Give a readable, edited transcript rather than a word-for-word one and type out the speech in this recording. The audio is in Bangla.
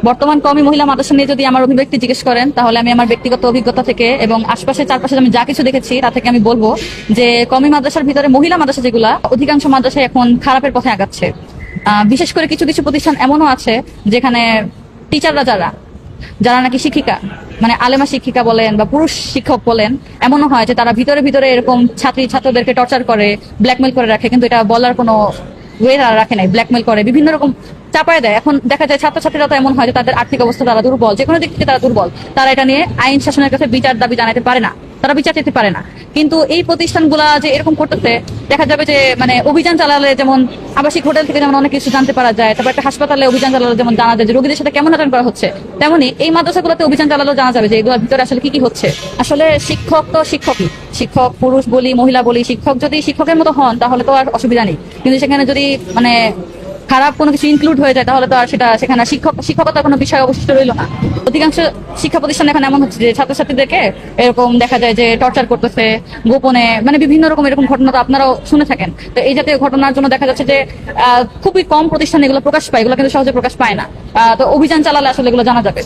বর্তমান কওমি মহিলা মাদ্রাসা নিয়ে যদি আমার অভিব্যক্তি জিজ্ঞেস করেন, তাহলে আমি আমার ব্যক্তিগত অভিজ্ঞতা থেকে এবং আশপাশে চারপাশে আমি যা কিছু দেখেছি তা থেকে আমি বলবো যে কওমি মাদ্রাসার ভিতরে মহিলা মাদ্রাসা যেগুলা, অধিকাংশ মাদ্রাসায় এখন খারাপের পথে আগাচ্ছে। বিশেষ করে কিছু কিছু প্রতিষ্ঠান এমনও আছে যেখানে টিচাররা যারা নাকি শিক্ষিকা, মানে আলেমা শিক্ষিকা বলেন বা পুরুষ শিক্ষক বলেন, এমনও হয় যে তারা ভিতরে ভিতরে এরকম ছাত্রদেরকে টর্চার করে, ব্ল্যাকমেল করে রাখে, কিন্তু এটা বলার কোনো ওয়ে তারা রাখে নাই, ব্ল্যাকমেল করে, বিভিন্ন রকম চাপায় দেয়। এখন দেখা যায় ছাত্রছাত্রীরা তো এমন হয় যে তাদের আর্থিক অবস্থা তারা দুর্বল, যে কোনো দিক থেকে তারা দুর্বল, তারা এটা নিয়ে আইন শাসনের কাছে বিচার দাবি জানাতে পারে না, তারা বিচার চেতে পারে না। কিন্তু এই প্রতিষ্ঠানগুলা যে এরকম করতেছে, দেখা যাবে যে মানে অভিযান চালালে যেমন আবাসিক হোটেল থেকে যেমন অনেক কিছু জানতে পারা যায়, তারপর একটা হাসপাতালে অভিযান চালালে যেমন জানা যায় যে রোগীদের সাথে কেমন আচরণ করা হচ্ছে, তেমনি এই মাদ্রাসাগুলোতে অভিযান চালালেও জানা যাবে যে এগুলোর ভিতরে আসলে কি কি হচ্ছে। আসলে শিক্ষক তো শিক্ষকই, শিক্ষক পুরুষ বলি মহিলা বলি, শিক্ষক যদি শিক্ষকের মতো হন তাহলে তো আর অসুবিধা নেই, কিন্তু সেখানে যদি মানে খারাপ কোনো কিছু ইনক্লুড হয়ে যায় তাহলে তো আর সেখানে শিক্ষকতার কোনো বিষয় অবশিষ্ট রইল না। অধিকাংশ শিক্ষা প্রতিষ্ঠান এখন এমন হচ্ছে যে ছাত্রছাত্রীদেরকে এরকম দেখা যায় যে টর্চার করতেছে গোপনে, মানে বিভিন্ন রকম এরকম ঘটনা তো আপনারাও শুনে থাকেন। তো এই জাতীয় ঘটনার জন্য দেখা যাচ্ছে যে খুবই কম প্রতিষ্ঠানে এগুলো প্রকাশ পায়, এগুলো কিন্তু সহজে প্রকাশ পায় না। তো অভিযান চালালে আসলে এগুলো জানা যাবে।